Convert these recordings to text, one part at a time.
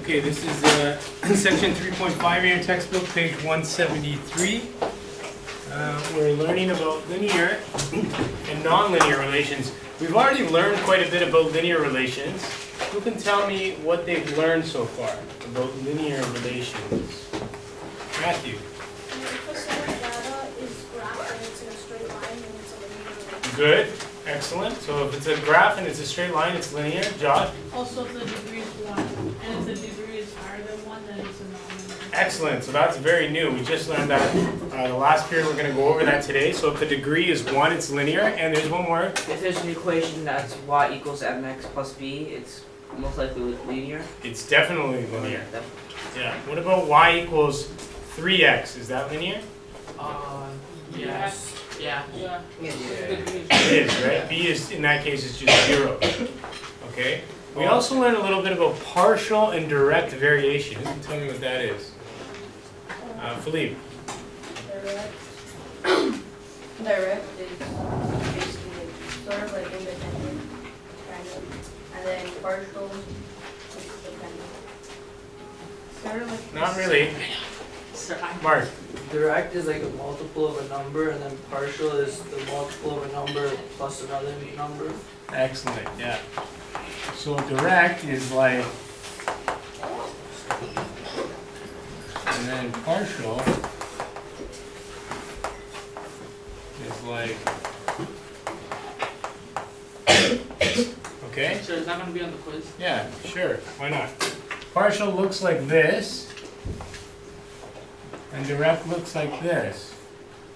Okay, this is section 3.5 in your textbook, page 173. We're learning about linear and nonlinear relations. We've already learned quite a bit about linear relations. Who can tell me what they've learned so far about linear relations? Matthew. If a set of data is graphed and it's in a straight line, then it's a linear relation. Good, excellent. So if it's a graph and it's a straight line, it's linear. Josh? Also, if the degree is 1, and if the degree is higher than 1, then it's a nonlinear. Excellent. So that's very new. We just learned that the last period. We're going to go over that today. So if the degree is 1, it's linear. And there's one more. If there's an equation that's y equals mx plus b, it's most likely linear. It's definitely linear. Yeah. What about y equals 3x? Is that linear? Yes. Yeah. It is, right? B is, in that case, is just 0. Okay? We also learned a little bit about partial and direct variation. Who can tell me what that is? Philippe. Direct is basically sort of like independent, kind of, and then partial is dependent. Sort of like Not really. Mark. Direct is like a multiple of a number, and then partial is the multiple of a number plus another number. Excellent, yeah. So direct is like, and then partial is like, okay? So is that going to be on the quiz? Yeah, sure, why not? Partial looks like this, and direct looks like this.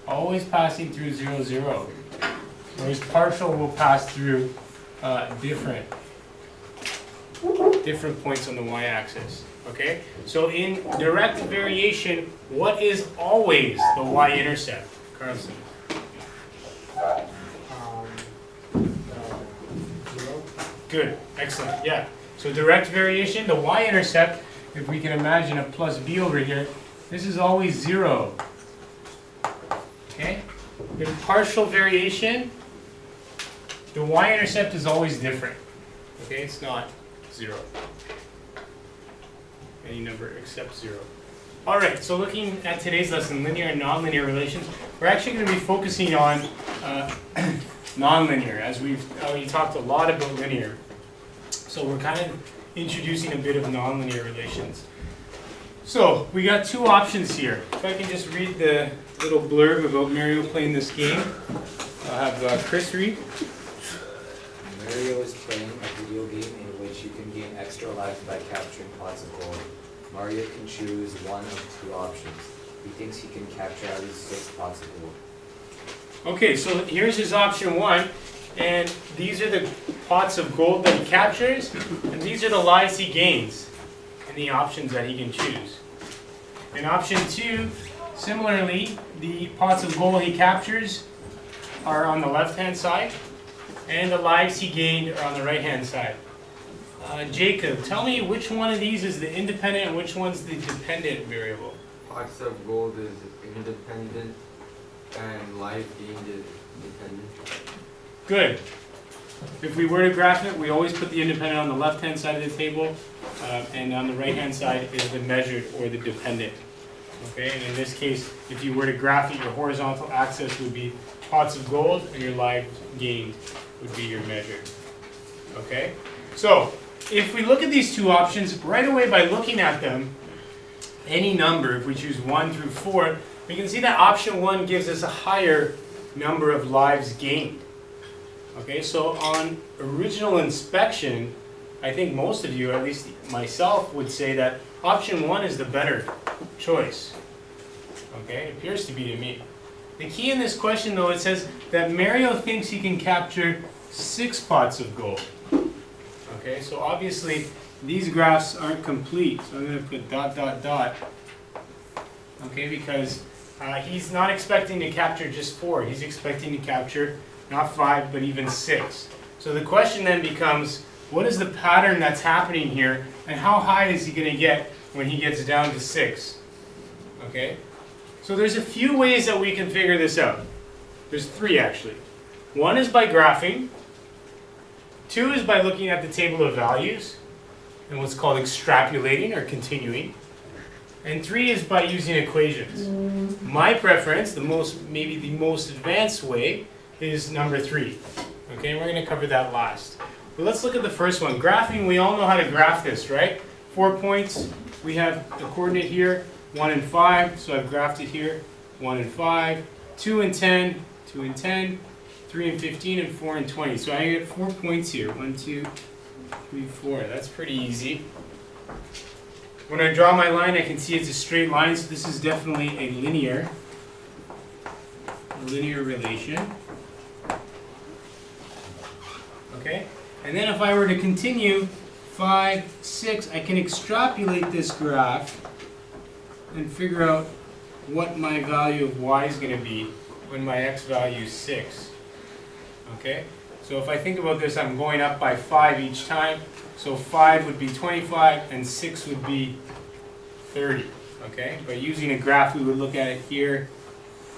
Always passing through 0, 0. Whereas partial will pass through different points on the y-axis. Okay? So in direct variation, what is always the y-intercept? Carlson. 0. Good, excellent, yeah. So direct variation, the y-intercept, if we can imagine a plus b over here, this is always 0. Okay? In partial variation, the y-intercept is always different. Okay, it's not 0. Any number except 0. Alright, so looking at today's lesson, linear and nonlinear relations, we're actually going to be focusing on nonlinear, as we've already talked a lot about linear. So we're kind of introducing a bit of nonlinear relations. So, we got two options here. If I can just read the little blurb about Mario playing this game. I'll have Chris read. Mario is playing a video game in which you can gain extra lives by capturing pots of gold. Mario can choose one of 2 options. He thinks he can capture at least 6 pots of gold. Okay, so here's his option 1. And these are the pots of gold that he captures. And these are the lives he gains. And the options that he can choose. In option 2, similarly, the pots of gold he captures are on the left-hand side, and the lives he gained are on the right-hand side. Jacob, tell me which one of these is the independent and which one's the dependent variable? Pots of gold is independent and life gained is dependent. Good. If we were to graph it, we always put the independent on the left-hand side of the table, and on the right-hand side is the measured or the dependent. Okay, and in this case, if you were to graph it, your horizontal axis would be pots of gold, and your lives gained would be your measured. Okay, so if we look at these two options, right away by looking at them, any number, if we choose 1 through 4, we can see that option 1 gives us a higher number of lives gained. Okay, so on original inspection, I think most of you, at least myself, would say that option 1 is the better choice. Okay, it appears to be to me. The key in this question, though, it says that Mario thinks he can capture 6 pots of gold. Okay, so obviously these graphs aren't complete. So I'm going to put dot, dot, dot. Okay, because he's not expecting to capture just 4. He's expecting to capture not 5, but even 6. So the question then becomes, what is the pattern that's happening here, and how high is he going to get when he gets down to 6? Okay? So there's a few ways that we can figure this out. There's 3 actually. One is by graphing. 2 is by looking at the table of values. and what's called extrapolating or continuing. And 3 is by using equations. My preference, maybe the most advanced way, is number 3. Okay, we're going to cover that last. But let's look at the first one. Graphing, we all know how to graph this, right? 4 points. We have the coordinate here, 1 and 5. So I've graphed it here, 1 and 5. 2 and 10, 2 and 10. 3 and 15, and 4 and 20. So I get 4 points here. 1, 2, 3, 4. That's pretty easy. When I draw my line, I can see it's a straight line, so this is definitely a linear relation. Okay? And then if I were to continue 5, 6, I can extrapolate this graph and figure out what my value of y is going to be when my x value is 6. Okay? So if I think about this, I'm going up by 5 each time. So 5 would be 25 and 6 would be 30. Okay? By using a graph, we would look at it here,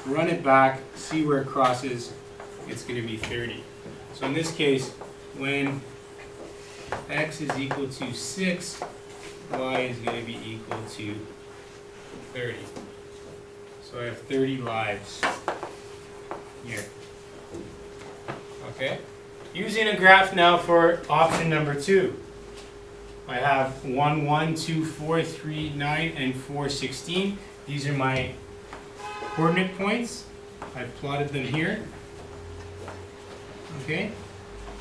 run it back, see where it crosses. It's going to be 30. So in this case, when x is equal to 6, y is going to be equal to 30. So I have 30 lives here. Okay? Using a graph now for option number 2. I have 1, 1, 2, 4, 3, 9, and 4, 16. These are my coordinate points. I've plotted them here. Okay?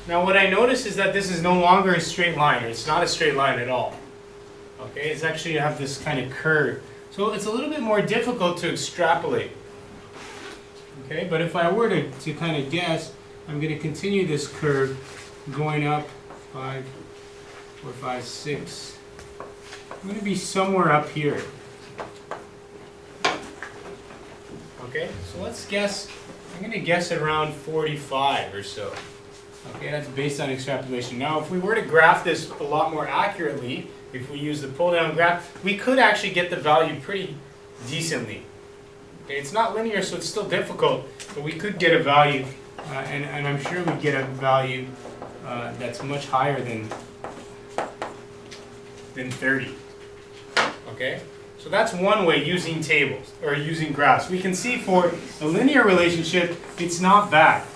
Now what I notice is that this is no longer a straight line, or it's not a straight line at all. Okay? It's actually you have this kind of curve. So it's a little bit more difficult to extrapolate. Okay? But if I were to kind of guess, I'm going to continue this curve going up 5, 4, 5, 6. I'm going to be somewhere up here. Okay, so let's guess. I'm going to guess around 45 or so. Okay, that's based on extrapolation. Now, if we were to graph this a lot more accurately, if we use the pull-down graph, we could actually get the value pretty decently. Okay, it's not linear, so it's still difficult, but we could get a value. And I'm sure we get a value that's much higher than 30. Okay? So that's one way using tables, or using graphs. We can see for a linear relationship, it's not bad.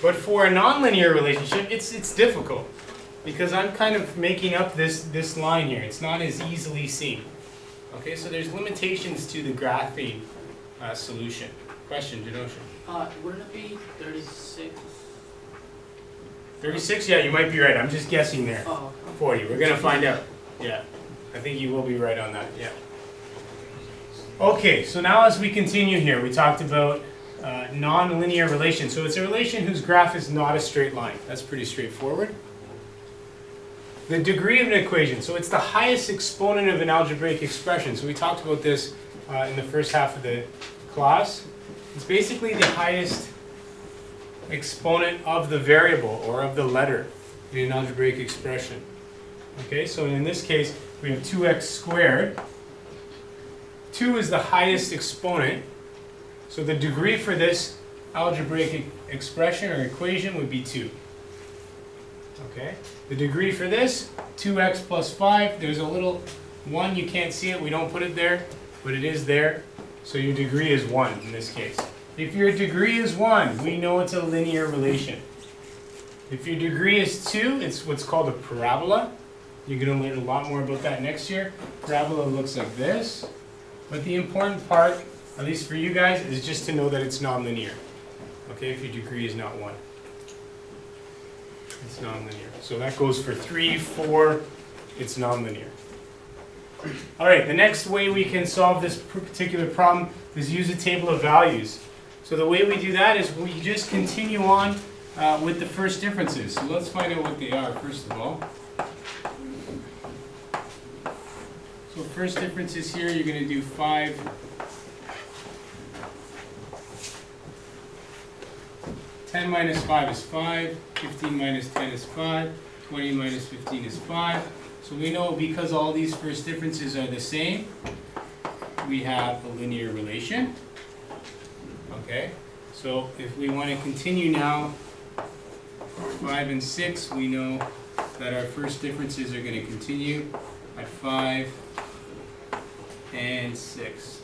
But for a nonlinear relationship, it's difficult. Because I'm kind of making up this line here. It's not as easily seen. Okay, so there's limitations to the graphing solution. Question, Genosha? Wouldn't it be 36? 36? Yeah, you might be right. I'm just guessing there Oh, for you. We're going to find out. Yeah, I think you will be right on that. Yeah. Okay, so now as we continue here, we talked about nonlinear relation. So it's a relation whose graph is not a straight line. That's pretty straightforward. The degree of an equation. So it's the highest exponent of an algebraic expression. So we talked about this in the first half of the class. It's basically the highest exponent of the variable or of the letter in an algebraic expression. Okay, so in this case, we have 2x squared. 2 is the highest exponent. So the degree for this algebraic expression or equation would be 2. Okay, the degree for this, 2x plus 5. There's a little 1, you can't see it, we don't put it there, but it is there. So your degree is 1 in this case. If your degree is 1, we know it's a linear relation. If your degree is 2, it's what's called a parabola. You're going to learn a lot more about that next year. Parabola looks like this. But the important part, at least for you guys, is just to know that it's nonlinear. Okay, if your degree is not 1. It's nonlinear. So that goes for 3, 4, it's nonlinear. All right, the next way we can solve this particular problem is use a table of values. So the way we do that is we just continue on with the first differences. So let's find out what they are first of all. So first differences here, you're going to do 5. 10 minus 5 is 5. 15 minus 10 is 5. 20 minus 15 is 5. So we know because all these first differences are the same, we have a linear relation. Okay, so if we want to continue now, 5 and 6, we know that our first differences are going to continue at 5 and 6.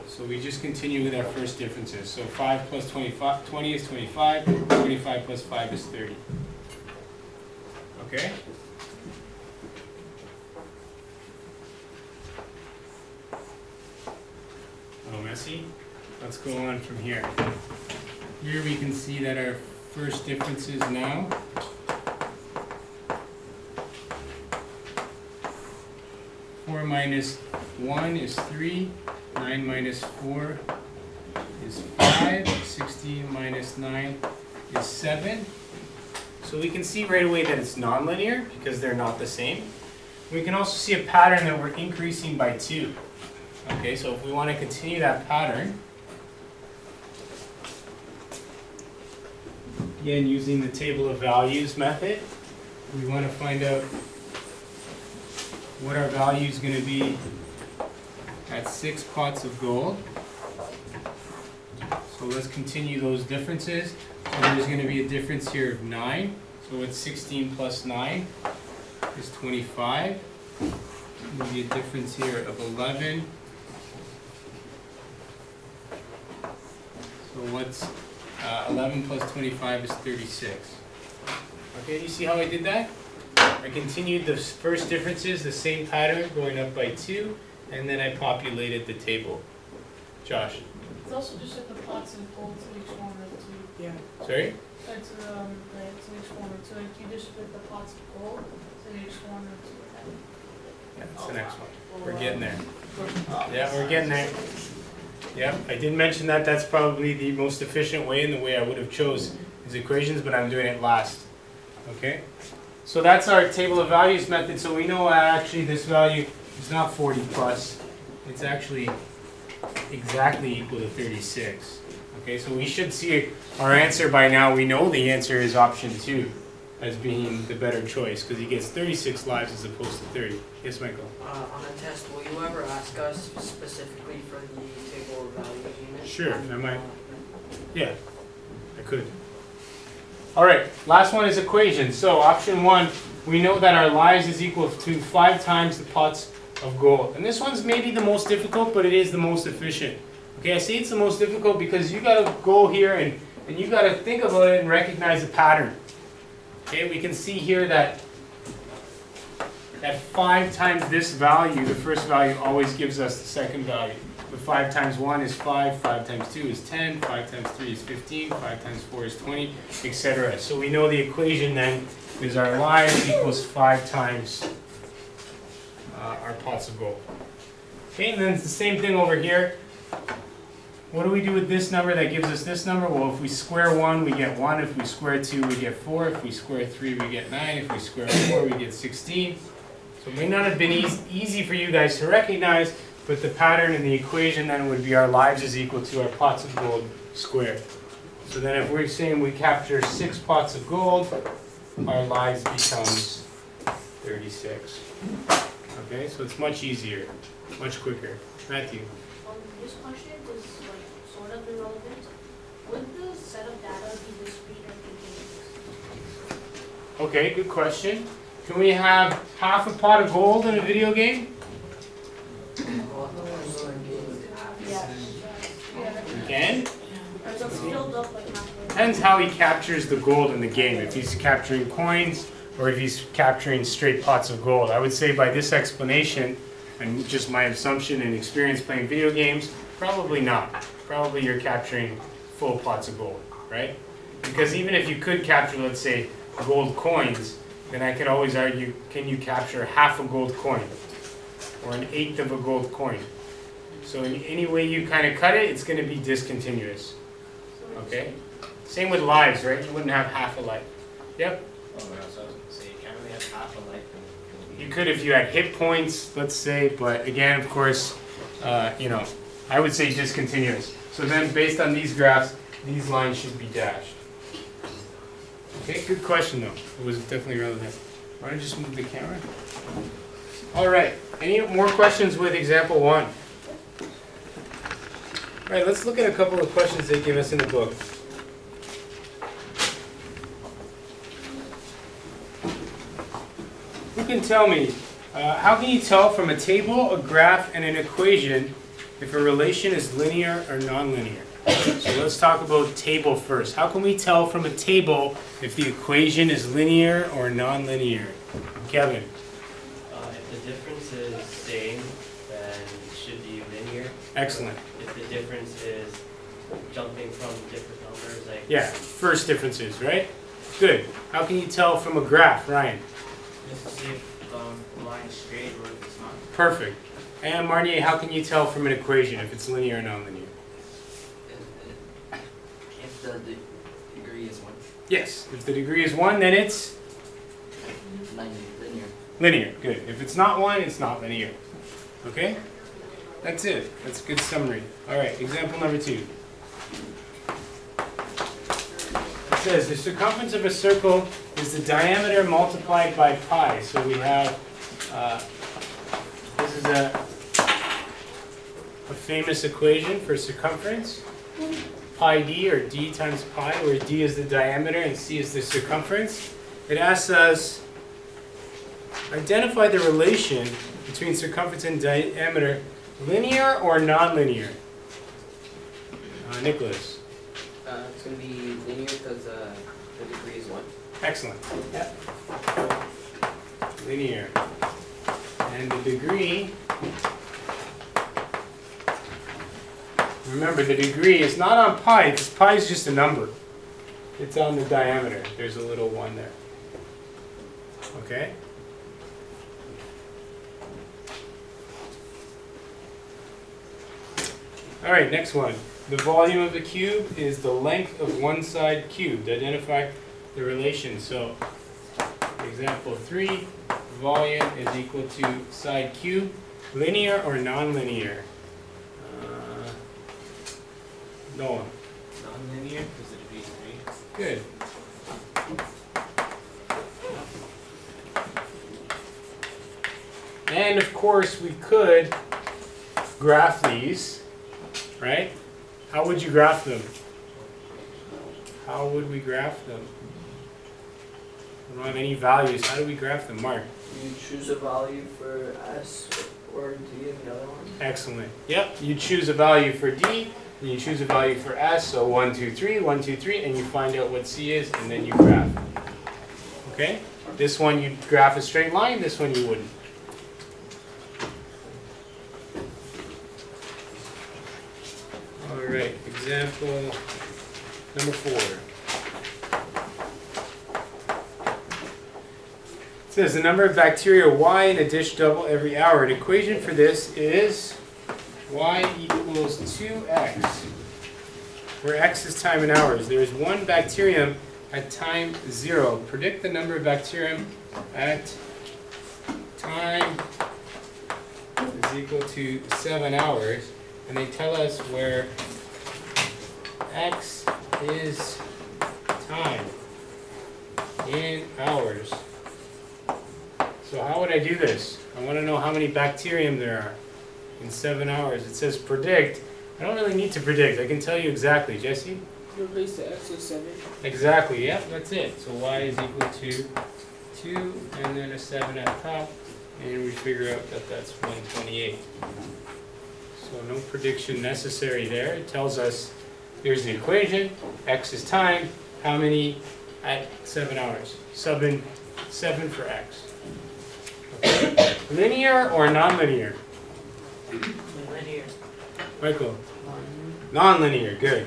So we just continue with our first differences. So 5 plus 25, 20 is 25, 25 plus 5 is 30. Okay? Oh, messy? Let's go on from here. Here we can see that our first differences now . 4 minus 1 is 3, 9 minus 4 is 5, 16 minus 9 is 7. So we can see right away that it's nonlinear because they're not the same. We can also see a pattern that we're increasing by 2. Okay, so if we want to continue that pattern, again using the table of values method, we want to find out what our value is going to be at 6 pots of gold. So let's continue those differences. So there's going to be a difference here of 9. So it's 16 plus 9 is 25. There'll be a difference here of 11. So what's 11 plus 25 is 36. Okay, you see how I did that? I continued the first differences, the same pattern, going up by 2, and then I populated the table. Josh? It's also just at the pots and gold to each one or two. Yeah. Sorry? That's to each one or two. Like you just split the pots of gold to each one or two. Yeah, that's the next one. We're getting there. Yeah, we're getting there. Yeah, I did mention that that's probably the most efficient way and the way I would have chose these equations, but I'm doing it last. Okay? So that's our table of values method. So we know actually this value is not 40 plus. It's actually exactly equal to 36. Okay, so we should see our answer by now. We know the answer is option 2 as being the better choice because he gets 36 lives as opposed to 30. Yes, Michael? On a test, will you ever ask us specifically for the table of values unit? Sure, I might. Yeah, I could. All right, last one is equation. So option 1, we know that our lives is equal to 5 times the pots of gold. And this one's maybe the most difficult, but it is the most efficient. Okay, I say it's the most difficult because you got to go here and you got to think about it and recognize a pattern. Okay, we can see here that 5 times this value, the first value, always gives us the second value. But 5 times 1 is 5, 5 times 2 is 10, 5 times 3 is 15, 5 times 4 is 20, etc. So we know the equation then is our lives equals 5 times our pots of gold. Okay, and then it's the same thing over here. What do we do with this number that gives us this number? Well, if we square 1, we get 1. If we square 2, we get 4. If we square 3, we get 9. If we square 4, we get 16. So it may not have been easy for you guys to recognize, but the pattern in the equation then would be our lives is equal to our pots of gold squared. So then if we're saying we capture 6 pots of gold, our lives becomes 36. Okay, so it's much easier, much quicker. Matthew? This question is like sort of irrelevant. Would the set of data be discrete or continuous? Okay, good question. Can we have half a pot of gold in a video game? We can. Or is it filled up like halfway? Depends how he captures the gold in the game. If he's capturing coins or if he's capturing straight pots of gold. I would say by this explanation, and just my assumption and experience playing video games, probably not. Probably you're capturing full pots of gold, right? Because even if you could capture, let's say, gold coins, then I could always argue, can you capture half a gold coin? Or an eighth of a gold coin? So in any way you kind of cut it, it's going to be discontinuous. Okay? Same with lives, right? You wouldn't have half a life. Yep? Oh, no, so I was gonna say, you can't really have half a life. You could if you had hit points, let's say, but again, of course, I would say discontinuous. So then based on these graphs, these lines should be dashed. Okay, good question though. It was definitely relevant. Why don't you just move the camera? All right, any more questions with example 1? All right, let's look at a couple of questions they give us in the book. can tell me, how can you tell from a table, a graph, and an equation if a relation is linear or nonlinear? So let's talk about table first. How can we tell from a table if the equation is linear or nonlinear? Kevin? If the difference is same, then it should be linear. Excellent. If the difference is jumping from different numbers, like Yeah, first differences, right? Good. How can you tell from a graph, Ryan? Just to see if the line is straight or if it's not. Perfect. And Marnier, how can you tell from an equation if it's linear or nonlinear? If the degree is 1, Yes, if the degree is 1, then it's linear. linear. Good. If it's not 1, it's not linear. Okay? That's it. That's a good summary. All right, example number 2. It says the circumference of a circle is the diameter multiplied by pi. So we have, this is a famous equation for circumference. Pi d, or d times pi, where d is the diameter and c is the circumference. It asks us, identify the relation between circumference and diameter, linear or nonlinear? Nicholas. It's going to be linear because the degree is 1. Excellent. Yep. Linear. And the degree, remember the degree is not on pi, because pi is just a number. It's on the diameter. There's a little 1 there. Okay? All right, next one. The volume of the cube is the length of one side cubed. Identify the relation. So, example 3, volume is equal to side cube. Linear or nonlinear? Noah. Non-linear because the degree is 3. Good. And of course, we could graph these, right? How would you graph them? How would we graph them? We don't have any values. How do we graph them, Mark? You choose a value for S or D in the other one. Excellent. Yep, you choose a value for D, and you choose a value for S, so 1, 2, 3, 1, 2, 3, and you find out what C is, and then you graph. Okay? This one you graph a straight line, this one you wouldn't. Alright, example number 4. It says the number of bacteria Y in a dish double every hour. An equation for this is Y equals 2x, where x is time in hours. There is one bacterium at time 0. Predict the number of bacterium at time is equal to 7 hours. And they tell us where x is time in hours. So how would I do this? I want to know how many bacterium there are in 7 hours. It says predict. I don't really need to predict. I can tell you exactly. Jesse? Replace the X with 7. Exactly. Yeah, that's it. So y is equal to 2 and then a 7 at the top. And we figure out that that's 128. So no prediction necessary there. It tells us here's the equation. X is time. How many at 7 hours? Sub in 7 for x. Okay. Linear or nonlinear? Linear. Michael? Nonlinear. Good.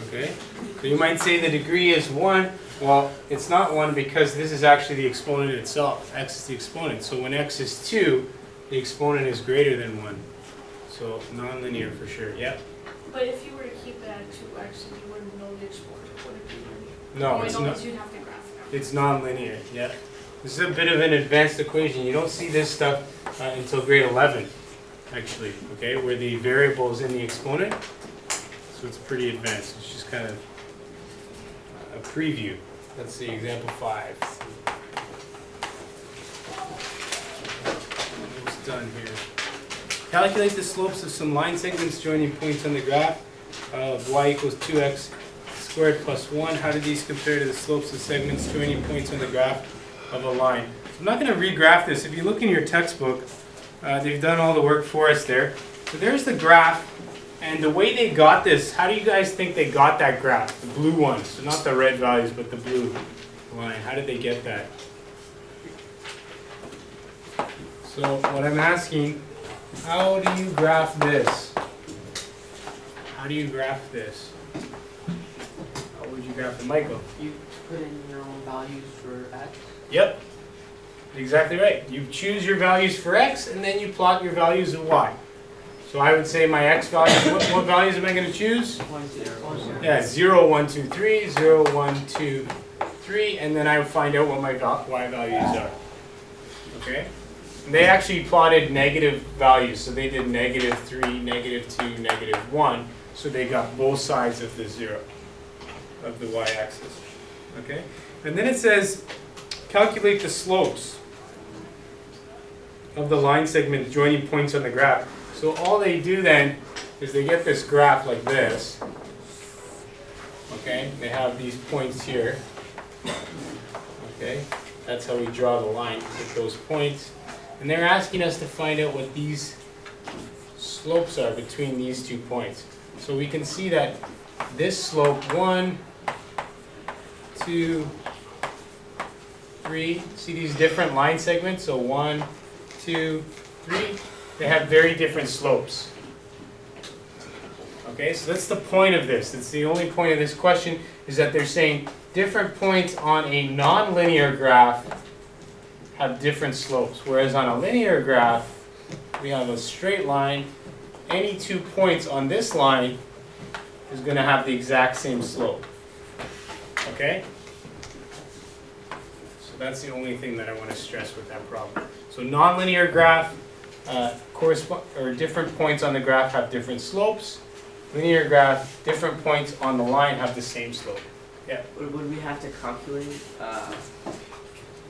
Okay. So you might say the degree is 1. Well, it's not 1 because this is actually the exponent itself. X is the exponent. So when x is 2, the exponent is greater than 1. So nonlinear for sure. Yep. But if you were to keep it at 2x, you wouldn't know the exponent, would it be linear? No, Oh, it's no, not. because you'd have to graph it. It's nonlinear. Yeah. This is a bit of an advanced equation. You don't see this stuff until grade 11, actually. Okay, where the variable is in the exponent. So it's pretty advanced. It's just kind of a preview. Let's see, example 5. Almost done here. Calculate the slopes of some line segments joining points on the graph of y equals 2x squared plus 1. How do these compare to the slopes of segments joining points on the graph of a line. I'm not going to regraph this. If you look in your textbook, they've done all the work for us there. So there's the graph, and the way they got this, how do you guys think they got that graph? The blue ones, so not the red values, but the blue line. How did they get that? So what I'm asking, how do you graph this? How do you graph this? How would you graph it, Michael? You put in your own values for x. Yep, exactly right. You choose your values for x, and then you plot your values of y. So I would say my x values, what values am I going to choose? 1, 0. Yeah, 0, 1, 2, 3, 0, 1, 2, 3, and then I would find out what my y values are. Okay? And they actually plotted negative values, so they did negative 3, negative 2, negative 1, so they got both sides of the 0, of the y-axis. Okay? And then it says, calculate the slopes of the line segment joining points on the graph. So all they do then is they get this graph like this. Okay, they have these points here. Okay, that's how we draw the line with those points. And they're asking us to find out what these slopes are between these 2 points. So we can see that this slope, 1, 2, 3, see these different line segments? So 1, 2, 3, they have very different slopes. Okay, so that's the point of this. That's the only point of this question, is that they're saying different points on a nonlinear graph have different slopes. Whereas on a linear graph, we have a straight line. Any 2 points on this line is going to have the exact same slope. Okay? So that's the only thing that I want to stress with that problem. So nonlinear graph, different points on the graph have different slopes. Linear graph, different points on the line have the same slope. Yeah. Would we have to calculate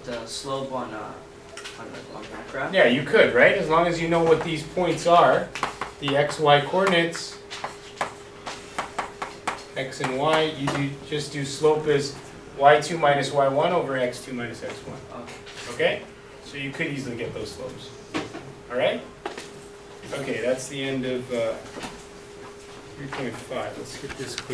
the slope on that graph? Yeah, you could, right? As long as you know what these points are, the x, y coordinates, x and y, just do slope as y2 minus y1 over x2 minus x1. Okay? So you could easily get those slopes. All right? Okay, that's the end of 3.5. Let's get this quick.